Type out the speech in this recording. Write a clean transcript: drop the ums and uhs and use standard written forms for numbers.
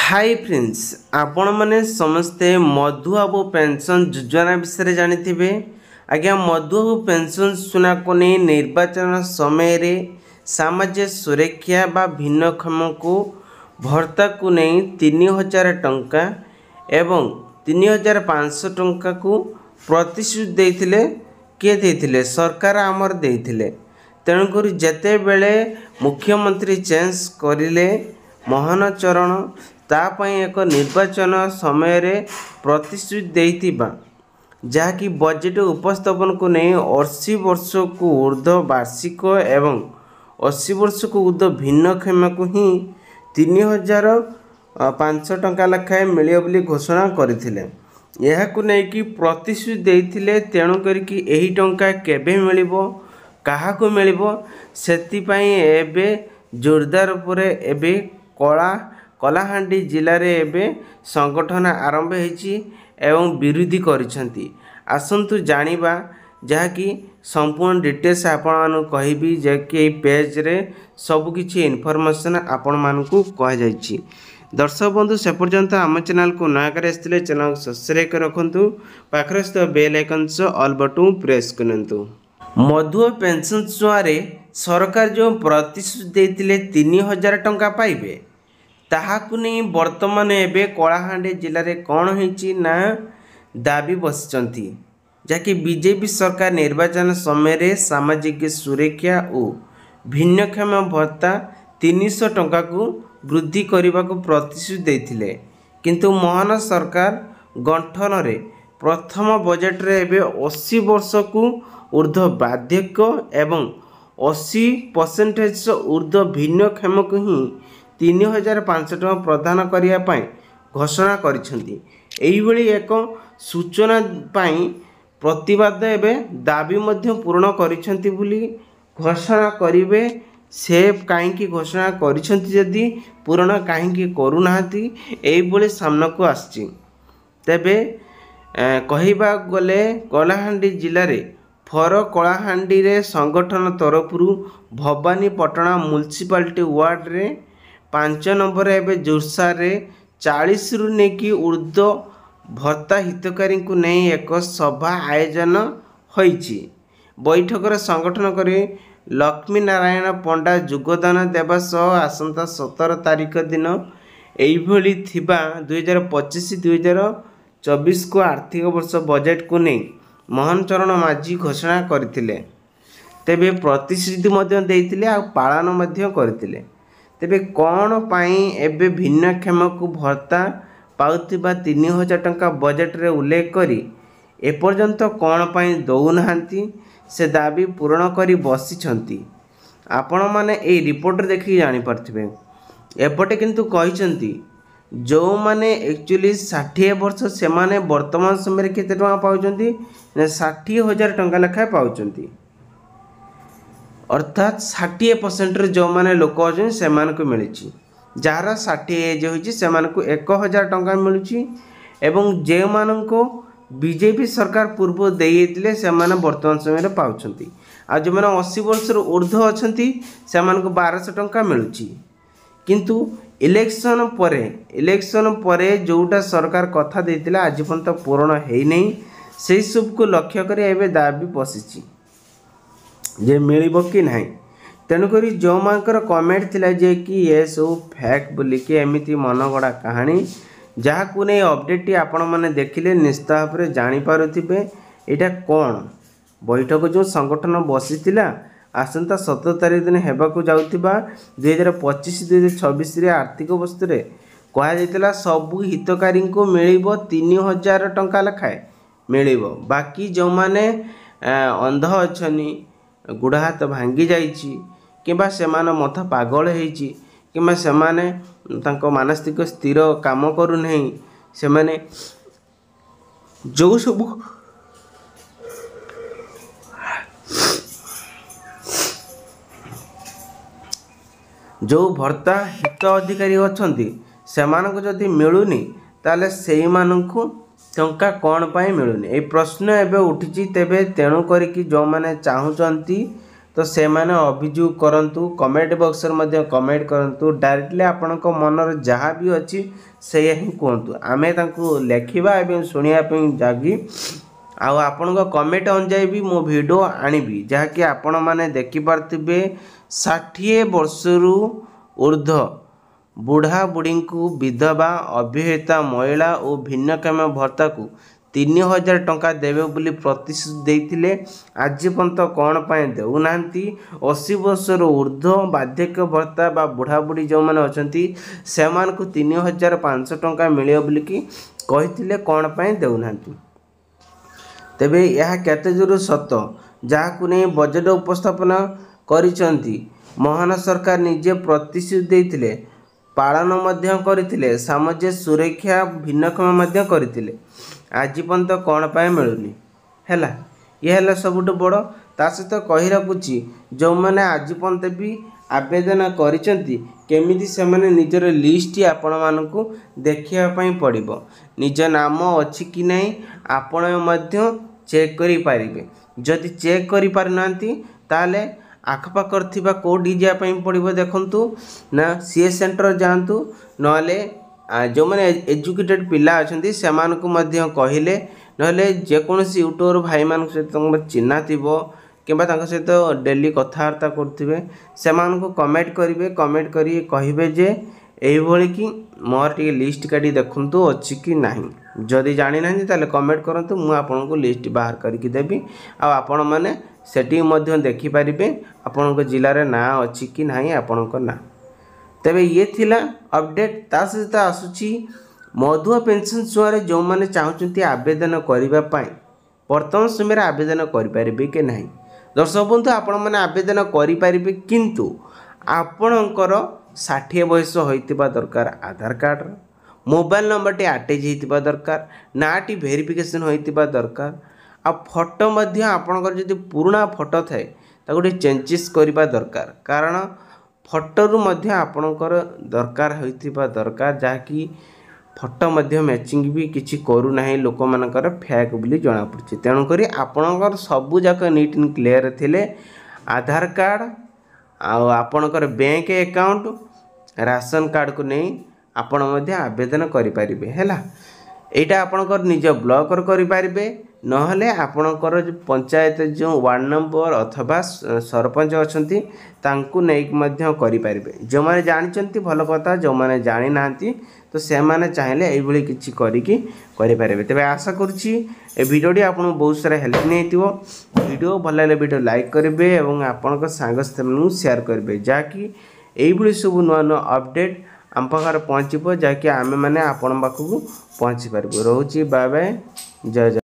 Hi friends, आपण माने समस्ते मधुबाबू पेंशन योजना विषय जानिथिबे। आज्ञा मधुबाबू पेंशन सुना को नहीं निर्वाचन समय रे सामाजिक सुरक्षा बा भिन्नक्षम को भर्ता को नहीं 3000 टंका एवं 3500 टंका को प्रतिश्रुति देथिले किए देथिले सरकार आमर देथिले। तेणुक जेते बेले मुख्यमंत्री चेंज करिले मोहन चरण तापाई एक निर्वाचन समय रे प्रतिश्रुति देइतिबा जहाँकि बजेट उपस्थापन को नहीं 80 वर्ष को ऊर्ध्व वार्षिक एवं 80 वर्ष को ऊर्ध्व भिन्नक्षम को ही 3500 टंका लेखाएं मिलियो बोली घोषणा करथिले। यहाकु नै कि प्रतिश्रुति देइथिले। तेणु करिकि एही टंका केबे मिलिबो काहाकु मिलिबो सेति पई एबे जोरदार उपरे एबे कलाहांडी जिले रे एबे संगठन आरंभ होईची एवं विरोधी करिसेंती। आसंतु जानिबा जहाँकि संपूर्ण डिटेल्स आपण कहबी जे कि पेज रे सब किछि इन्फॉर्मेशन आपण मानकु कह जाईची। दर्शक बंधु से पर्यंत आम चैनल को नया करे आसले चैनल को सब्सक्राइब कर रखंतु। पाखरे स्थ बेल आइकन से ऑल बटन प्रेस करंतु। मधुबाबू पेंशन छुआरे सरकार जो प्रतिश्रुति देथिले 3000 टंका पाइबे ताहाकु नहीं वर्तमान एबे कलाहांडी जिले में कौन होईची ना दाबी बसिचंती जाकि बीजेपी सरकार निर्वाचन समय रे सामाजिक सुरक्षा और भिन्नक्षम भत्ता 300 टंका को वृद्धि करने को प्रतिश्रुति देथिले। किंतु मोहन सरकार गठन रे प्रथम बजेट रे एबे 80 वर्ष को ऊर्ध्व बार्धक्य एवं 80% ऊर्ध्व भिन्नक्षम को ही 3500 टଙ୍କା प्रदान करिया पाई घोषणा करिसेंती। एही भली एक सूचना पाई प्रतिवाद एबे दाबी मध्य पूर्ण करिसेंती बुली घोषणा करिवे। से काहेकि घोषणा करिसेंती जदि पूर्ण काहेकि करू नाहंती एही भली सामना को आछि। तेबे कहिबा गले कलाहांडी जिले रे फर कलाहांडी रे संगठन तरफरु भवानीपटना म्युनिसिपालिटी वार्ड रे 5 नंबर एवं जोरसार रे 40 रु नेकी ऊर्ध्व भत्ता हितकारी को नहीं एक सभा आयोजन होईची। बैठक रे संगठन करे लक्ष्मी नारायण पंडा योगदान देवा सह आसंता 17 तारिख दिन एइभली थिबा 2025-2024 को आर्थिक वर्ष बजेट को नहीं मोहन चरण माझी घोषणा करथिले। तेबे प्रतिश्रुति मध्य देइथिले आ पालन मध्य करथिले। तेबे कौन पाई एबे भिन्नक्षम को भत्ता पाउथिबा 3000 टंका बजेट रे उल्लेख करी एपर्यंत कौन पाई दौनाहांती से दाबी पूर्ण करी बसिछंती। आपण माने ए रिपोर्ट देखि जानि परथिबे। एपटे किंतु कहिसंती जो माने एक्चुअली 60 वर्ष से माने वर्तमान समय रे केते टंका पाउचंती 60,000 टंका लेखा पाउचंती। अर्थात 60% रे जो माने लोक अछन से मान को मिलिछि जार 60 एज होइछि से मान को 1000 टंका मिलुछि एवं जे मान को बीजेपी सरकार पूर्व देइतिले से मान वर्तमान समय रे पाउछंती। आ जो माने 80 वर्ष रो ऊर्ध्व अछंती से मान को 1200 टंका मिलुछि। किंतु इलेक्शन परे जोटा सरकार कथा देइतिला आज पर्यंत पूर्ण हेइ नै सेहि सब को लक्ष्य करे एबे दाबी बसिछि जे मिलिबो कि नहीं। तेणुक जो मानकर कमेंट थिला जे कि ये सब फेक बोली कि एमिति मनगड़ा कहानी जहाँ नहीं अपडेट आपण मैंने देखिले निश्चित भाव में जानीपारे यहाँ कौन बैठक जो संगठन बसीला आसंता 17 तारिख दिन हेबाकू जाउथिबा 2025-2026 आर्थिक वर्ष रे कहा सबू हितकारी को मिलिबो 3000 टंका लेखाए मिलिबो। बाकी जो माने अंध अछनी गुड़ा हाथ भांगी जाइछि किंबा सेमान मथा पागल होइछि किंबा सेमाने तांको मानसिक स्थिर काम करू नहीं सेमाने जो सब जो भर्ता हित अधिकारी अछंती सेमानक जदि मिलुनी ताले सेही मानकु टंका कौन पाई मिलुनी ए प्रश्न एबे उठिछि। तेबे तेणु करिकि जो माने चाहुचंती तो से माने अभियोग करंतु कमेंट बॉक्स रे कमेंट करंतु डायरेक्टली आपनक मनर जहाँ भी अच्छी से ही कहतु आमे तांको लेखिबा एवं सुनिया पे जागी आपण कमेंट अनुजाई भी मो वीडियो आनिबी जहाँकि आपण माने देखि पारथिबे 60 वर्षरू ऊर्ध्व बुढ़ा बुढ़ी को विधवा अभिहिता महिला और भिन्नक्षम भत्ता को 3000 टंका देवे बोली प्रतिश्रुति देइथिले आज पर्यंत कौन पाए देउना 80 वर्षर ऊर्ध्व बार्धक्य भत्ता बा बुढ़ा बुढ़ी जो मैंने अच्छी से 3500 टंका मिले बोली कही कौन पाए देउना तेबे यह केते दूर सत जहाँ नहीं बजेट उपस्थापन करिसंती महान सरकार निजे प्रतिश्रुति देइथिले पालन मध्य करथिले सामाजिक सुरक्षा भिन्नक्षम मध्य करथिले आज पर्यंत कौन पाए मिलूनी हैला ये है सबुठ बड़ ता सहित कही रखुची जो मैंने आज पर्यंत भी आवेदन करिसंती केमिति से माने निजर लिस्ट आपण मानकु देखिया पई पड़िबो निज नाम अछि कि नहीं आपण मध्य चेक करि पारिबे जदि चेक करि पारनांती ताले आखपाखर थिबा कोडी जा पई पड़िबो देखंतु ना सीएस सेंटर जांतु नले जो माने एजुकेटेड पिला अछंती सेमानकु मध्य कहिले नले जे कोनसी यूट्यूबर भाई मान सहित चिन्हा थिबो किंबा तांका सहित डेली कथावार्ता करथिबे सेमानकु कमेंट करिवे कमेंट करी कहिबे जे एई भली कि मोर टी लिस्ट काटी देखंतु अछि कि नाही जदि जानि नाही ताले कमेंट करंतु मु आपनको लिस्ट बाहर करके देबी आ आपण माने सेटी मध्य देखि पारिबे आपनको जिल्ला रे ना अछि कि नाही आपनको ना तेबे ये थिला अपडेट ता सहित आसुची मधुआ पेंशन छुआरे जो माने चाहुचंती आवेदन करिबा पई वर्तमान समय रे आवेदन करि पारिबे के नाही दर्शक बंधु आपण माने आवेदन करि पारिबे किंतु आपणकर 60 बयस होइतिबा दरकार आधार कार्ड मोबाइल नंबर टी अटैच होइतिबा दरकार नाटी वेरिफिकेशन होइतिबा दरकार आ फोटो मध्य आपणकर जदि पुराना फोटो थाए ताको चेंजेस करबा दरकार कारण फोटो रु मध्य आपणकर दरकार होइतिबा दरकार जाकी फोटो मध्य मैचिंग भी किछि करू नाही लोक मानकर फेक बोली जणा पड़छि तेणु करी आपणकर सबु जाक नीट एंड क्लियर थिले आधार कार्ड आपणकर बैंक अकाउंट राशन कार्ड को नहीं आपण मध्य आवेदन करि पारिबे हैला एटा आपणकर निज ब्लॉक करि पारिबे नहले आपणकर पंचायत जो वार्ड नंबर अथवा सरपंच अछंती तांकु नेक मध्य करि पारिबे जो माने जानिचंती भलो कथा जो माने जानि नांती तो से माने चाहिले एई भली किछि करिकि करि पारिबे तबे आशा करछि ए वीडियोटी आपन बहुत सारा हेल्प नेतिबो वीडियो भल लागले वीडियो लाइक करिवे एवं आपनक सांगस्थ मनु शेयर करिवे जाकी एई भली सब नुवा नुवा अपडेट आम पाखर पहुँचब जाकि आमे माने आपण पाखकु पहुँची पारबो रहउची बाय बाय जय जय।